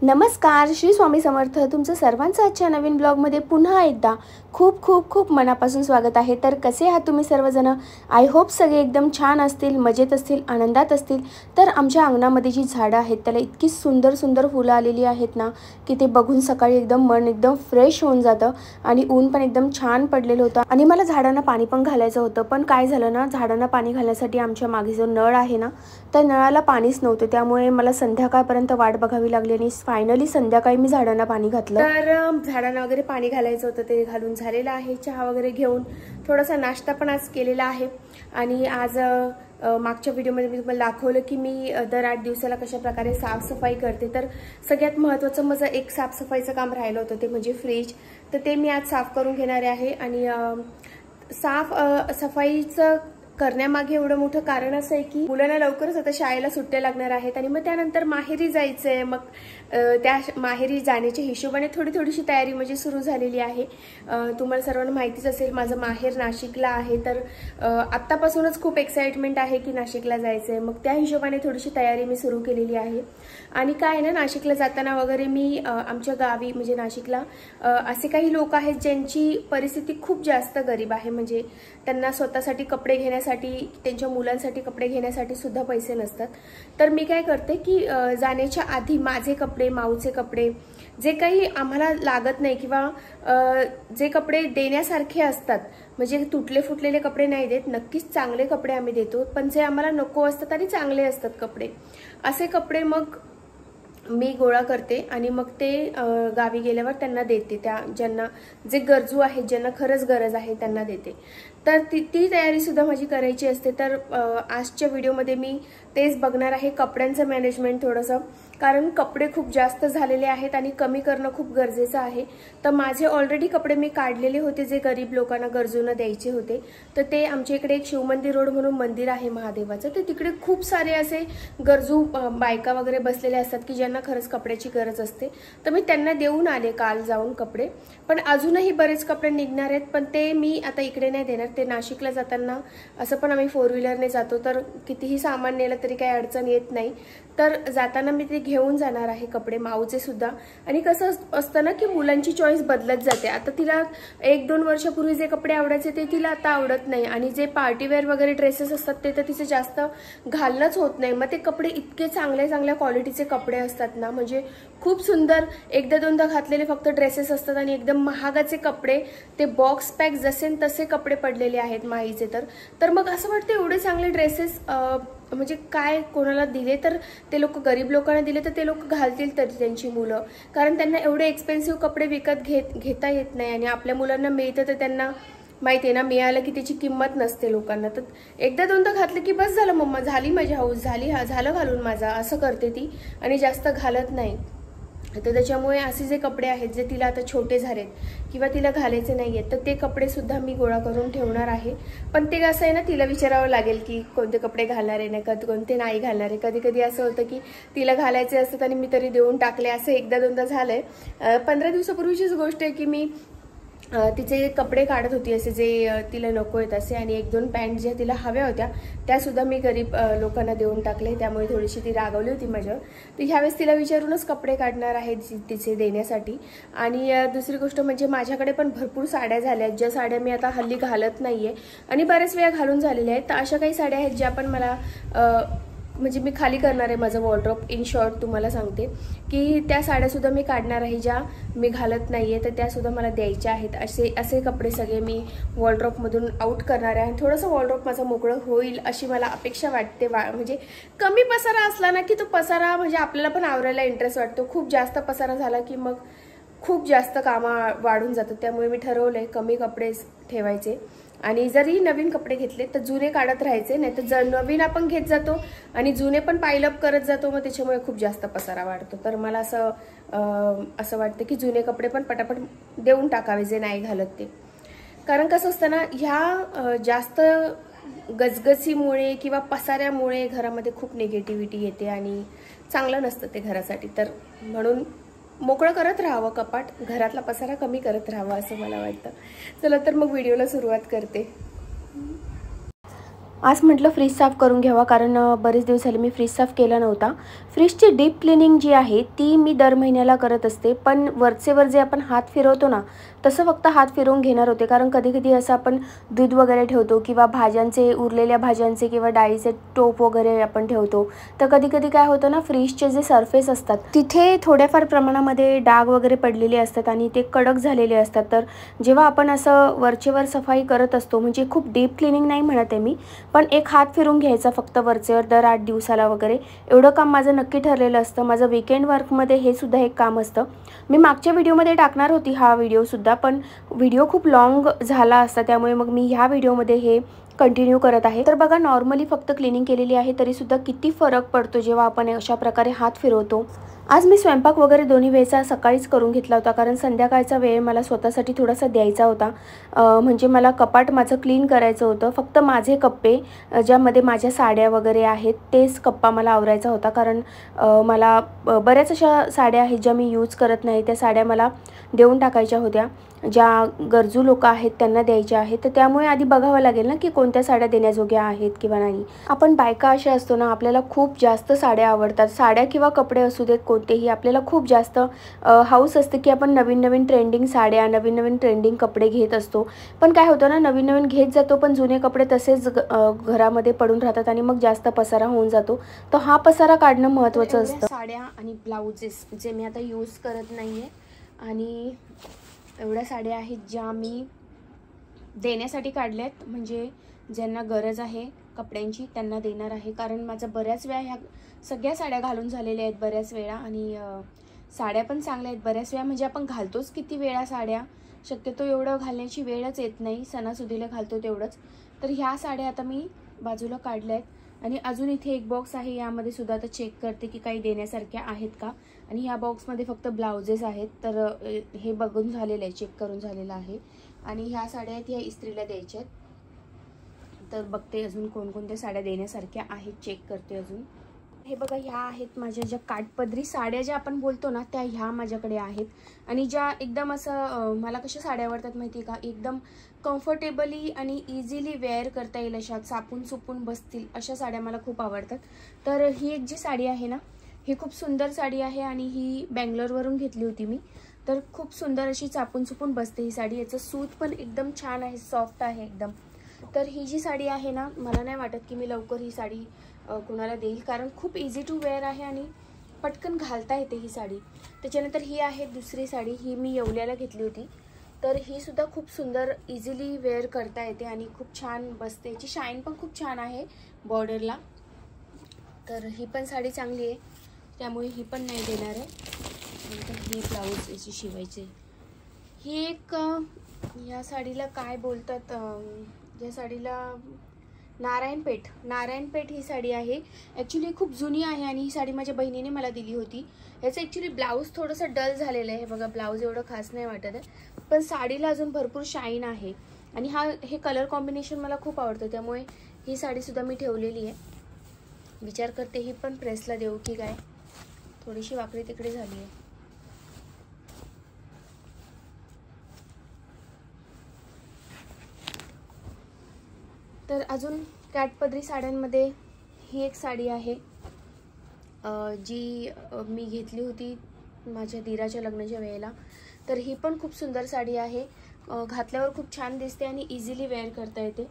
नमस्कार, श्री स्वामी समर्थ. तुमचं सर्वांचं आजच्या नवीन ब्लॉगमध्ये पुन्हा एकदा खूप खूप खूप मनापासून स्वागत आहे. तर कसे आहात तुम्ही सर्वजण? आय होप सगळे एकदम छान असतील, मजेत असतील, आनंदात असतील. तर आमच्या अंगणामध्ये जी झाडं आहेत त्याला इतकी सुंदर सुंदर फुलं आलेली आहेत ना की ते बघून सकाळी एकदम मन एकदम फ्रेश होऊन जातं. आणि ऊन पण एकदम छान पडलेलं होतं आणि मला झाडांना पाणी पण घालायचं होतं. पण काय झालं ना, झाडांना पाणी घालण्यासाठी आमच्या मागे जो नळ आहे ना, त्या नळाला पाणीच नव्हतं. त्यामुळे मला संध्याकाळपर्यंत वाट बघावी लागली आणि फायनली संध्याकाळी मी झाडांना पाणी घातलं. तर झाडांना वगैरे पाणी घालायचं होतं, ते घालून झालेलं आहे. चहा वगैरे घेऊन थोडासा नाश्ता पण आज केलेला आहे. आणि आज मागच्या व्हिडिओमध्ये मी तुम्हाला दाखवलं की मी दर 8 दिवसाला कशा प्रकारे साफसफाई करते. तर सगळ्यात महत्त्वाचं माझं एक साफसफाईचं काम राहिलं होतं, ते म्हणजे फ्रीज. तर ते मी आज साफ करून घेणार आहे. आणि सफाईचं करण्यामागे एवढं मोठं कारण असं आहे की मुलांना लवकरच आता शाळेला सुट्ट्या लागणार आहेत आणि मग त्यानंतर माहेरी जायचंय. मग त्या माहेरी जाण्याच्या हिशोबाने थोडीशी तयारी म्हणजे सुरू झालेली आहे. तुम्हाला सर्वांना माहितीच असेल माझं माहेर नाशिकला आहे. तर आत्तापासूनच खूप एक्साइटमेंट आहे की नाशिकला जायचंय. मग त्या हिशोबाने थोडीशी तयारी मी सुरू केलेली आहे. आणि काय ना, नाशिकला जाताना वगैरे मी आमच्या गावी म्हणजे नाशिकला असे काही लोक आहेत ज्यांची परिस्थिती खूप जास्त गरीब आहे. म्हणजे त्यांना स्वतःसाठी कपडे घेण्यासाठी, त्यांच्या मुलांसाठी कपडे घेण्यासाठी सुद्धा पैसे नसतात. तर मी काय करते की जाण्याच्या आधी माझे कपडे, माऊचे कपडे, जे काही आम्हाला लागत नाही किंवा जे कपडे देण्यासारखे असतात, म्हणजे तुटले फुटलेले कपडे नाही देत, नक्कीच चांगले कपडे आम्ही देतो. पण जे आम्हाला नको असतात आणि चांगले असतात कपडे, असे कपडे मग मी गोळा करते आणि मग ते गावी गेल्यावर त्यांना देते. त्या ज्यांना जे गरजू आहेत, ज्यांना खरंच गरज आहे त्यांना देते. तर ती तयारी सुद्धा माझी करायची असते. तर आजच्या व्हिडिओमध्ये मी तेच बघणार आहे, कपड्यांचं मॅनेजमेंट थोडंसं. कारण कपडे खूप जास्त झालेले आहेत आणि कमी करणं खूप गरजेचं आहे. तर माझे ऑलरेडी कपडे मी काढलेले होते जे गरीब लोकांना, गरजूंना द्यायचे होते. तर ते आमच्या इकडे एक शिवमंदिर रोड म्हणून मंदिर आहे महादेवाचं, तर तिकडे खूप सारे असे गरजू बायका वगैरे बसलेले असतात की ज्यांना खरंच कपड्याची गरज असते. तर मी त्यांना देऊन आले काल जाऊन कपडे. पण अजूनही बरेच कपडे निघणार आहेत, पण ते मी आता इकडे नाही देणार. ते नाशिकला जाताना असं पण आम्ही 4 व्हीलरने जातो, तर कितीही सामान नेलं तरी काही अडचण येत नाही. तर जाताना मी ते घेऊन जाणार आहे कपडे, माऊचे सुद्धा. आणि कसं असतं ना की मुलांची चॉईस बदलत जाते. आता तिला 1-2 वर्षापूर्वी जे कपडे आवडायचे ते तिला आता आवडत नाही. आणि जे पार्टीवेअर वगैरे ड्रेसेस असतात ते तर तिचे जास्त घालणंच होत नाही. मग ते कपडे इतके चांगल्या क्वालिटीचे कपडे असतात ना, म्हणजे खूप सुंदर, एकदा दोनदा घातलेले फक्त ड्रेसेस असतात आणि एकदम महागाचे कपडे, ते बॉक्स पॅक जसे तसे कपडे पडलेले आहेत माईचे. तर मग असं वाटतं एवढे चांगले ड्रेसेस म्हणजे काय कोणाला दिले, तर ते लोक गरीब लोकांना दिले तर ते लोक घालतील तरी त्यांची मुलं. कारण त्यांना एवढे एक्सपेन्सिव्ह कपडे विकत घेता येत नाही. आणि आपल्या मुलांना मिळतं तर त्यांना माहिती आहे ना, मिळालं की त्याची किंमत नसते लोकांना. तर एकदा दोनदा घातलं की बस झालं, मम्मा झाली माझी हौस, झालं घालून माझा, असं करते ती आणि जास्त घालत नाही. तर त्याच्यामुळे असे जे कपडे आहेत जे तिला आता छोटे झालेत किंवा तिला घालायचे नाही आहेत, तर ते कपडे सुद्धा मी गोळा करून ठेवणार आहे. पण ते असं आहे ना, तिला विचारावं लागेल की कोणते कपडे घालणार आहे, नाही कोणते नाही घालणार आहे. कधी कधी असं होतं की तिला घालायचे असतात आणि मी तरी देऊन टाकले. असं एकदा दोनदा झालंय. 15 दिवसापूर्वीचीच गोष्ट आहे की मी तिचे कपडे काढत होती असे जे तिला नको आहेत असे, आणि 1-2 पॅन्ट ज्या तिला हव्या होत्या त्या सुद्धा मी गरीब लोकांना देऊन टाकले. त्यामुळे थोडीशी ती रागवली होती माझ्यावर. तर ह्यावेळेस तिला विचारूनच कपडे काढणार आहेत तिचे देण्यासाठी. आणि दुसरी गोष्ट म्हणजे माझ्याकडे पण भरपूर साड्या झाल्या आहेत, ज्या साड्या मी आता हल्ली घालत नाहीये आणि बऱ्याच वेळा घालून झालेल्या आहेत. तर अशा काही साड्या आहेत ज्या पण मला म्हणजे मी खाली करणार आहे माझं वॉर्डरोब. इन शॉर्ट तुम्हाला सांगते की त्या साड्यासुद्धा मी काढणार आहे ज्या मी घालत नाही आहे, तर त्यासुद्धा मला द्यायच्या आहेत. असे कपडे सगळे मी वॉर्डरोबमधून आउट करणार आहे. आणि थोडंसं वॉर्डरोब माझं मोकळं होईल अशी मला अपेक्षा वाटते. म्हणजे कमी पसारा असला ना की तो पसारा म्हणजे आपल्याला पण आवरायला इंटरेस्ट वाटतो. खूप जास्त पसारा झाला की मग खूप जास्त कामं वाढून जातात. त्यामुळे मी ठरवलंय कमी कपडे ठेवायचे. आणि जरी नवीन कपडे घेतले तर जुने काढत राहायचे, नाही तर नवीन आपण घेत जातो आणि जुने पण पाईलअप करत जातो, मग त्याच्यामुळे खूप जास्त पसारा वाढतो. तर मला असं वाटतं की जुने कपडे पण पटापट देऊन टाकावे जे नाही घालत ते. कारण कसं असतं ना, ह्या जास्त गजगजीमुळे किंवा पसाऱ्यामुळे घरामध्ये खूप निगेटिव्हिटी येते आणि चांगलं नसतं ते घरासाठी. तर म्हणून मोकळं करत राहावं कपाट, घरातला पसारा कमी करत राहावा असं मला वाटतं. चला तर मग व्हिडिओला सुरुवात करते. आज म्हटलं फ्रीज साफ करून घ्यावा, कारण बरेच दिवस झाले मी फ्रीज साफ केला नव्हता. फ्रीजची डीप क्लिनिंग जी आहे ती मी दर महिन्याला करत असते, पण वरचेवर जे आपण हात फिरवतो ना, तसं फक्त हात फिरवून घेणार होते. कारण कधी कधी असं आपण दूध वगैरे ठेवतो किंवा भाज्यांचे उरलेल्या भाज्यांचे किंवा डाळीचे टोप वगैरे आपण ठेवतो, तर कधी कधी काय होतं ना, फ्रीजचे जे सरफेस असतात तिथे थोड्याफार प्रमाणामध्ये डाग वगैरे पडलेले असतात आणि ते कडक झालेले असतात. तर जेव्हा आपण असं वरचेवर सफाई करत असतो, म्हणजे खूप डीप क्लिनिंग नाही म्हणत आहे मी, पण एक हात फिरून घ्यायचा फक्त वरचेवर दर 8 दिवसाला वगैरे, एवढं काम माझं नक्की ठरलेलं असतं. माझं वीकेंड वर्कमध्ये हे सुद्धा एक काम असतं. मी मागच्या व्हिडिओमध्ये टाकणार होती हा व्हिडिओसुद्धा, पण व्हिडिओ खूप लॉंग झाला असता, त्यामुळे मग मी ह्या व्हिडिओमध्ये हे कंटिन्यू करत आहे. तर बघा, नॉर्मली फक्त क्लिनिंग केलेली आहे तरीसुद्धा किती फरक पडतो जेव्हा आपण अशा प्रकारे हात फिरवतो. आज मी स्वयंपाक वगैरे दोन्ही वेळेचा सकाळीच करून घेतला होता, कारण संध्याकाळचा वेळ मला स्वतःसाठी थोडासा द्यायचा होता. म्हणजे मला कपाट माझं क्लीन करायचं होतं. फक्त माझे कप्पे ज्यामध्ये माझ्या साड्या वगैरे आहेत तेच कप्पा मला आवरायचा होता, कारण मला बऱ्याच अशा साड्या आहेत ज्या मी यूज करत नाही. त्या साड्या मला देऊन टाकायच्या होत्या, ज्या गरजू लोक आहेत त्यांना द्यायच्या आहेत. तर त्यामुळे आधी बघावं लागेल ना की कोणत्या साड्या देण्याजोग्या आहेत किंवा नाही. आपण बायका अशा असतो ना, आपल्याला खूप जास्त साड्या आवडतात. साड्या किंवा कपडे असू देत कोणतेही, आपल्याला खूप जास्त हाऊस असते की आपण नवीन नवीन ट्रेंडिंग साड्या, नवीन नवीन ट्रेंडिंग कपडे घेत असतो. पण काय होतं ना, नवीन नवीन घेत जातो पण जुने कपडे तसेच घरामध्ये पडून राहतात आणि मग जास्त पसारा होऊन जातो. तर हा पसारा काढणं महत्त्वाचं असतं. साड्या आणि ब्लाउजेस जे मी आता यूज करत नाही आहे, आणि एवढ्या साड्या आहेत ज्या मी देण्यासाठी काढल्यात, म्हणजे ज्यांना गरज आहे कपड्यांची त्यांना देणार आहे. कारण माझं बऱ्याच वेळा ह्या सगळ्या साड्या घालून झालेल्या आहेत बऱ्याच वेळा, आणि साड्या पण चांगल्या आहेत बऱ्याच वेळा. म्हणजे आपण घालतोच किती वेळा साड्या, शक्यतो एवढं घालण्याची वेळच येत नाही, सणासुदीला घालतो तेवढंच. तर ह्या साड्या आता मी बाजूला काढल्या आहेत, आणि अजून इथे एक बॉक्स आहे, यामध्ये सुद्धा आता चेक करते की काही देण्यासारख्या आहेत का. आणि ह्या बॉक्समध्ये फक्त ब्लाउजेस आहेत, तर हे बघून झालेलं आहे, चेक करून झालेलं आहे. आणि ह्या साड्या आहेत ह्या इस्त्रीला द्यायच्या आहेत, तर बघते अजून कोणकोणत्या साड्या देण्यासारख्या आहेत, चेक करते अजून. हे बघा, ह्या आहेत माझ्या ज्या काठपदरी साड्या ज्या आपण बोलतो ना, त्या ह्या माझ्याकडे आहेत. आणि ज्या एकदम असं मला कशा साड्या आवडतात माहिती का, एकदम कम्फर्टेबली आणि इझिली वेअर करता येईल अशा, चापून चुपून बसतील अशा साड्या मला खूप आवडतात. तर ही एक जी साडी आहे ना, ही खूप सुंदर साडी आहे, आणि ही बँगलोरवरून घेतली होती मी. तर खूप सुंदर अशी चापून चुपून बसते ही साडी. याचं सूत पण एकदम छान आहे, सॉफ्ट आहे एकदम. तर ही जी साडी आहे ना, मला नाही वाटत की मी लवकर ही साडी कुणाला देईल, कारण खूप इझी टू वेअर आहे आणि पटकन घालता येते ही साडी. त्याच्यानंतर ही आहे दुसरी साडी, ही मी येवल्याला घेतली होती. तर ही सुद्धा खूप सुंदर इझिली वेअर करता येते आणि खूप छान बसते. याची शाईन पण खूप छान आहे बॉर्डरला. तर ही पण साडी चांगली आहे, त्यामुळे ही पण नाही देणार आहे. नंतर ही ब्लाऊज याची शिवायची. ही एक या साडीला काय बोलतात, या साडीला नारायणपेठ ही साडी आहे. ॲक्च्युली खूप जुनी आहे, आणि ही साडी माझ्या बहिणीने मला दिली होती. ह्याचं ॲक्च्युली ब्लाऊज थोडंसं डल झालेलं आहे. बघा, ब्लाऊज एवढं खास नाही वाटत आहे, पण साडीला अजून भरपूर शाईन आहे. आणि हे कलर कॉम्बिनेशन मला खूप आवडतं, त्यामुळे ही साडीसुद्धा मी ठेवलेली आहे. विचार करते ही पण प्रेसला देऊ की काय, थोडीशी वाकडी तिकडे झाली आहे. तर अजून काठपदरी साड्यांमध्ये ही एक साडी आहे, जी मी घेतली होती माझ्या दीराच्या लग्नाच्या वेळेला. तर ही पण खूप सुंदर साडी आहे, घातल्यावर खूप छान दिसते आणि इझिली वेअर करता येते.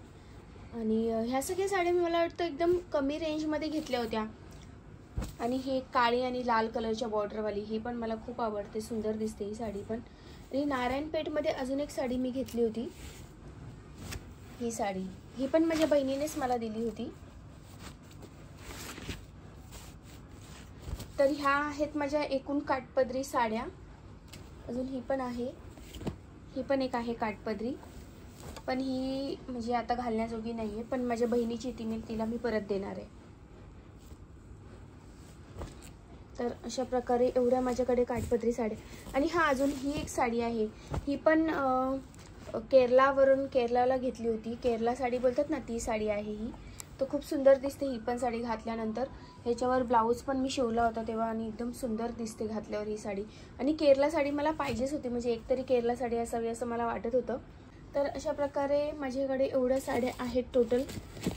आणि ह्या सगळ्या साड्या मला वाटतं एकदम कमी रेंजमध्ये घेतल्या होत्या. आणि ही काळी आणि लाल कलरच्या बॉर्डरवाली, ही पण मला खूप आवडते, सुंदर दिसते ही साडी पण. आणि नारायणपेठमध्ये अजून एक साडी मी घेतली होती, ही साडी, ही पण माझ्या बहिणीनेच मला दिली होती. तर ह्या आहेत माझ्या एकूण काठपदरी साड्या. अजून ही पण आहे, ही पण एक आहे काठपदरी, पण ही म्हणजे आता घालण्याजोगी नाही आहे, पण माझ्या बहिणीची तिला मी परत देणार आहे. तर अशा प्रकारे एवढ्या माझ्याकडे काठपदरी साड्या. आणि हा अजून ही एक साडी आहे, ही पण केरलाला घेतली होती. केरला साडी बोलतात ना, ती साडी आहे ही. तर खूप सुंदर दिसते ही पण साडी घातल्यानंतर. ह्याच्यावर ब्लाऊज पण मी शिवला होता तेव्हा, आणि एकदम सुंदर दिसते घातल्यावर ही साडी. आणि केरला साडी मला पाहिजेच होती, म्हणजे एकतरी केरला साडी असावी असं मला वाटत होतं. तर अशा प्रकारे माझ्याकडे एवढ्या साड्या आहेत टोटल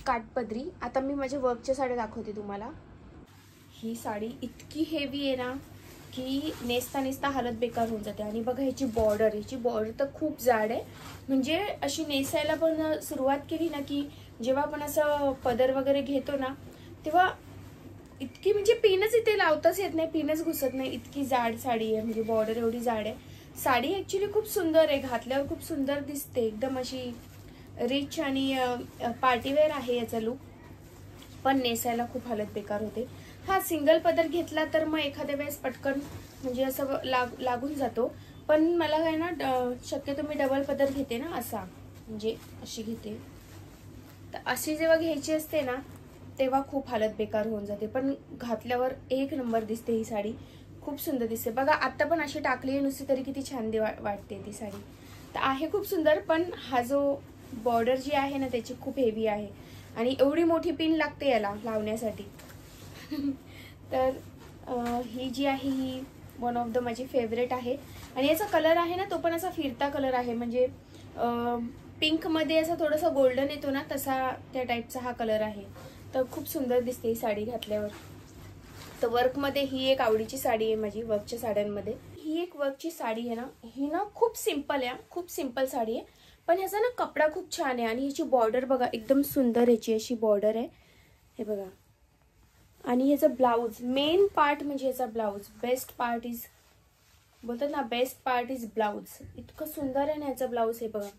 काठपदरी. आता मी माझ्या वर्कच्या साड्या दाखवते तुम्हाला. ही साडी इतकी हेवी आहे ना की नेसता नेसता हालत बेकार होऊन जाते. आणि बघा ह्याची बॉर्डर तर खूप जाड आहे. म्हणजे अशी नेसायला पण सुरुवात केली ना की जेव्हा आपण असं पदर वगैरे घेतो ना तेव्हा इतकी म्हणजे पिनच इथे लावताच येत नाही, पिनच घुसत नाही, इतकी जाड साडी आहे. म्हणजे बॉर्डर एवढी जाड आहे. साडी ॲक्च्युली खूप सुंदर आहे, घातल्यावर खूप सुंदर दिसते, एकदम अशी रिच आणि पार्टीवेअर आहे याचा लुक. पण नेसायला खूप हालत बेकार होते. हा सिंगल पदर घेतला तर मग एखाद्या वेळेस पटकन म्हणजे असं लागून जातो. पण मला काय ना शक्यतो मी डबल पदर घेते ना, असा म्हणजे अशी घेते. तर अशी जेव्हा घ्यायची असते ना तेव्हा खूप हालत बेकार होऊन जाते. पण घातल्यावर एक नंबर दिसते ही साडी, खूप सुंदर दिसते. बघा आता पण अशी टाकली नुसती तरी किती छान वाटते ती साडी. तर आहे खूप सुंदर. पण हा जो बॉर्डर जी आहे ना त्याची खूप हेवी आहे आणि एवढी मोठी पिन लागते याला लावण्यासाठी. तर ही जी आहे ही वन ऑफ द माझी फेवरेट आहे. आणि याचा कलर आहे ना तो पण असा फिरता कलर आहे. म्हणजे पिंकमध्ये असा थोडासा गोल्डन येतो ना तसा त्या टाईपचा हा कलर आहे. तर खूप सुंदर दिसते ही साडी घातल्यावर. तर वर्कमध्ये ही एक आवडीची साडी आहे माझी. वर्कच्या साड्यांमध्ये ही एक वर्कची साडी आहे ना, ही ना खूप सिंपल आहे, खूप सिंपल साडी आहे. पण ह्याचा ना कपडा खूप छान आहे. आणि ह्याची बॉर्डर बघा एकदम सुंदर ह्याची अशी बॉर्डर आहे, हे बघा. आणि ह्याचा ब्लाऊज मेन पार्ट म्हणजे ह्याचा ब्लाऊज बेस्ट पार्ट इज बोलतात ना, बेस्ट पार्ट इज ब्लाऊज. इतकं सुंदर आहे ना ह्याचा ब्लाऊज, हे बघा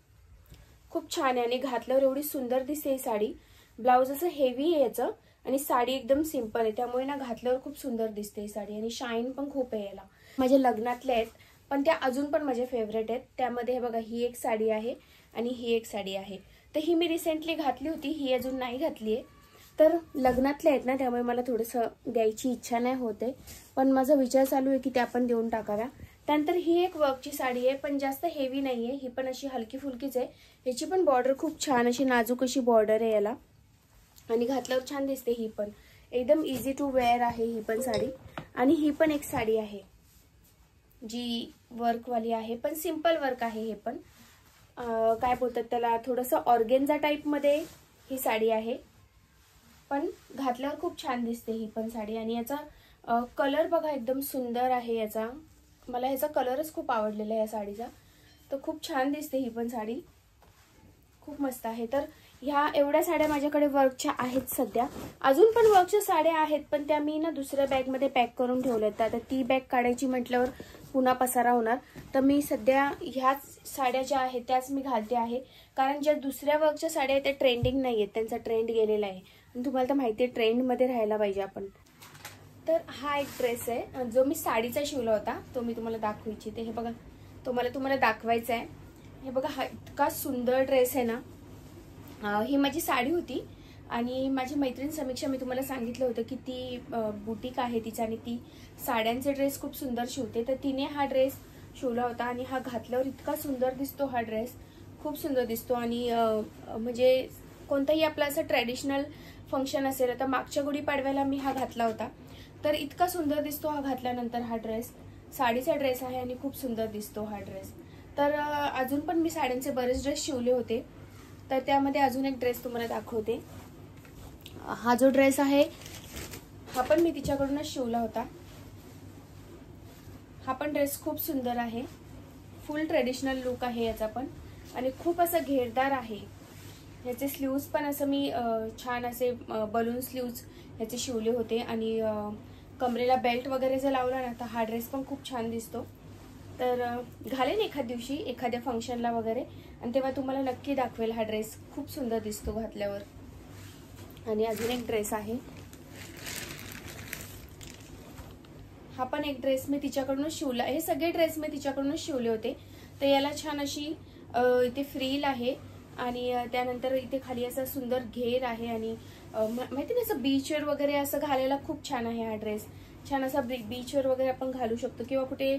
खूप छान आहे. आणि घातल्यावर एवढी सुंदर दिसते ही साडी. ब्लाऊज असं हेवी आहे याचं आणि साडी एकदम सिंपल आहे, त्यामुळे ना घातल्यावर खूप सुंदर दिसते ही साडी. आणि शाईन पण खूप आहे याला. माझ्या लग्नातल्या आहेत पण त्या अजून पण माझ्या फेवरेट आहेत. त्यामध्ये हे बघा ही एक साडी आहे आणि ही एक साडी आहे. तर ही मी रिसेंटली घातली होती, ही अजून नाही घातली आहे. तर लग्नातले आहेत ना त्यामुळे मला थोडंसं द्यायची इच्छा नाही होते, पण माझा विचार चालू आहे की त्या पण देऊन टाकाव्या. त्यानंतर ही एक वर्कची साडी आहे पण जास्त हेवी नाही आहे, ही पण अशी हलकी फुलकीच आहे. ह्याची पण बॉर्डर खूप छान अशी नाजूक अशी बॉर्डर आहे याला. आणि घातल्यावर छान दिसते. ही पण एकदम इझी टू वेअर आहे ही पण साडी. आणि ही पण एक साडी आहे जी वर्कवाली आहे पण सिंपल वर्क आहे. हे पण काय बोलतात त्याला, थोडंसं ऑर्गेन्झा टाईपमध्ये ही साडी आहे. पण घातल्यावर खूप छान दिसते ही पण साडी. आणि याचा कलर बघा एकदम सुंदर आहे याचा. मला ह्याचा कलरच खूप आवडलेला आहे या साडीचा. तर खूप छान दिसते ही पण साडी, खूप मस्त आहे. तर ह्या एवढ्या साड्या माझ्याकडे वर्कच्या आहेत सध्या. अजून पण वर्कच्या साड्या आहेत पण त्या मी ना दुसऱ्या बॅगमध्ये पॅक करून ठेवल्यात. आता ती बॅग काढायची म्हटल्यावर पुन्हा पसारा होणार. तर मी सध्या ह्याच साड्या ज्या आहेत त्याच मी घालते आहे. कारण ज्या दुसऱ्या वर्कच्या साड्या आहेत त्या ट्रेंडिंग नाही आहेत, त्यांचा ट्रेंड गेलेला आहे. आणि तुम्हाला तर माहिती आहे ट्रेंडमध्ये राहायला पाहिजे आपण. तर हा एक ड्रेस आहे जो मी साडीचा शिवला होता, तो मी तुम्हाला दाखवू इच्छिते. हे बघा तो मला तुम्हाला दाखवायचा आहे. हे बघा हा इतका सुंदर ड्रेस आहे ना. ही माझी साडी होती आणि माझी मैत्रीण समीक्षा, मी तुम्हाला सांगितलं होतं की ती बुटीक आहे तिचा आणि ती साड्यांचे ड्रेस खूप सुंदर शिवते. तर तिने हा ड्रेस शिवला होता आणि हा घातल्यावर इतका सुंदर दिसतो. हा ड्रेस खूप सुंदर दिसतो. आणि म्हणजे कोणताही आपला असं ट्रॅडिशनल फंक्शन असेल, आता मागच्या गुढीपाडव्याला मी हा घातला होता, तर इतका सुंदर दिसतो हा घातल्यानंतर. हा ड्रेस साडीचा ड्रेस आहे आणि खूप सुंदर दिसतो हा ड्रेस. तर अजून पण मी साड्यांचे बरेच ड्रेस शिवले होते, तर त्यामध्ये अजून एक ड्रेस तुम्हाला दाखवते. हा जो ड्रेस आहे हा पण मी तिच्याकडूनच शिवला होता. हा पण ड्रेस खूप सुंदर आहे, फुल ट्रेडिशनल लुक आहे याचा पण आणि खूप असा घेरदार आहे. ह्याचे स्लीव्ज पण असं मी छान असे बलून स्लीव्ज ह्याचे शिवले होते. आणि कमरेला बेल्ट वगैरे जर लावला ना तर हा ड्रेस पण खूप छान दिसतो. तर घालेन एखाद दिवशी एखाद्या फंक्शनला वगैरे आणि तेव्हा तुम्हाला नक्की दाखवेल. हा ड्रेस खूप सुंदर दिसतो घातल्यावर. आणि अजून एक ड्रेस आहे, हा पण एक ड्रेस मी तिच्याकडूनच शिवला. हे सगळे ड्रेस मी तिच्याकडूनच शिवले होते. तर याला छान अशी इथे फ्रील आहे आणि त्यानंतर इथे खाली असा सुंदर घेर आहे. आणि माहिती नाही असं बीचवर वगैरे असं घालायला खूप छान आहे हा ड्रेस. छान असा बीचवर वगैरे आपण घालू शकतो किंवा कुठे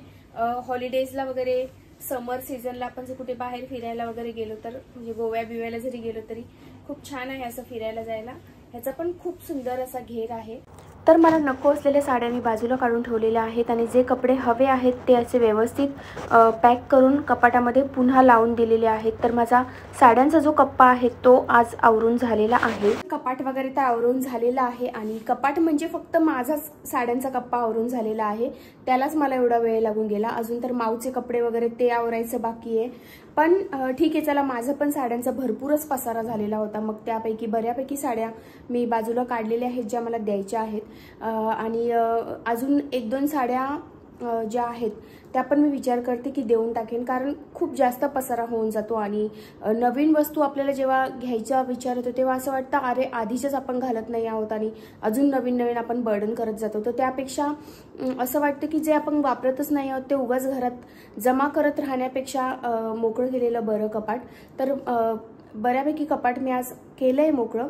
हॉलिडेजला वगैरे समर सीझनला आपण जर कुठे बाहेर फिरायला वगैरे गेलो तर, म्हणजे गोव्या बिव्याला जरी गेलो तरी खूप छान आहे असं फिरायला जायला. ह्याचा पण खूप सुंदर असा घेर आहे. तर मला नको असलेल्या साड्या मी बाजूला काढून ठेवलेल्या आहेत आणि जे कपडे हवे आहेत ते असे व्यवस्थित पॅक करून कपाटामध्ये पुन्हा लावून दिलेले आहेत। तर माझा साड्यांचा जो कप्पा आहे तो आज आवरून झालेला आहे। कपाट वगैरे तर आवरून झालेला आहे आणि कपाट म्हणजे फक्त माझाच साड्यांचा कप्पा आवरून झालेला आहे, त्यालाच मला एवढा वेळ लागून गेला। अजून तर माऊचे कपडे वगैरे ते आवरायचं बाकी आहे, पण ठीक आहे चला, माझं पण साड्यांचा भरपूरच पसारा झालेला होता। मग त्यापैकी बऱ्यापैकी साड्या मी बाजूला काढलेल्या आहेत ज्या मला द्यायच्या आहेत आणि अजून 1-2 साड्या ज्या आहेत त्या पण मी विचार करते की देऊन टाकेन, कारण खूप जास्त पसारा होऊन जातो आणि नवीन वस्तू आपल्याला जेव्हा घ्यायचा विचार येतो तेव्हा असं वाटतं अरे आधीचंच आपण घालत नाही आहोत आणि अजून नवीन नवीन आपण बर्डन करत जातो। तर त्यापेक्षा असं वाटतं की जे आपण वापरतच नाही आहोत ते उगाच घरात जमा करत राहण्यापेक्षा मोकळं केलेलं बरं कपाट। तर बऱ्यापैकी कपाट मी आज केलंय मोकळं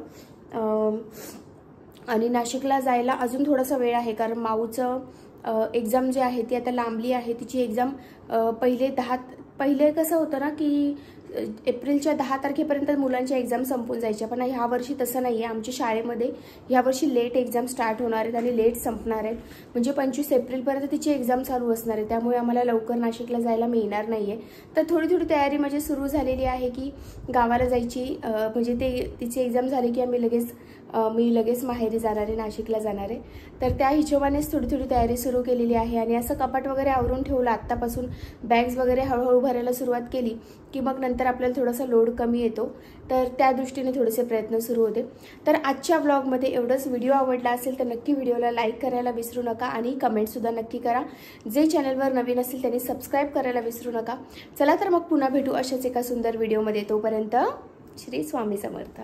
आणि नाशिकला जायला अजून थोडासा वेळ आहे, कारण माऊचं एक्झाम जी आहे ती आता लांबली आहे। तिची एक्झाम पहिले कसं होतं ना की एप्रिलच्या 10 तारखेपर्यंत मुलांच्या एक्झाम संपून जायच्या, पण ह्या वर्षी तसं नाही आहे। आमच्या शाळेमध्ये ह्या वर्षी लेट एक्झाम स्टार्ट होणार आहेत आणि लेट संपणार आहेत, म्हणजे 25 एप्रिलपर्यंत तिची एक्झाम चालू असणार आहे। त्यामुळे आम्हाला लवकर नाशिकला जायला मिळणार नाही आहे। तर थोडी थोडी तयारी म्हणजे सुरू झालेली आहे की गावाला जायची, म्हणजे तिची एक्झाम झाली की मी लगेच माहेरी जाणार आहे, नाशिकला जाणार आहे। तर त्या हिशोबानेच थोडी थोडी तयारी सुरू केलेली आहे आणि असं कपाट वगैरे आवरून ठेवलं आत्तापासून, बॅग्स वगैरे हळूहळू भरायला सुरुवात केली की मग नंतर आपल्याला थोडासा लोड कमी येतो, तर त्या दृष्टीने थोडेसे प्रयत्न सुरू होते। तर आजच्या व्लॉगमध्ये एवढंच। व्हिडिओ आवडला असेल तर नक्की व्हिडिओला लाईक करायला विसरू नका आणि कमेंटसुद्धा नक्की करा। जे चॅनलवर नवीन असेल त्यांनी सबस्क्राईब करायला विसरू नका। चला तर मग पुन्हा भेटू अशाच एका सुंदर व्हिडिओमध्ये, तोपर्यंत श्री स्वामी समर्थ।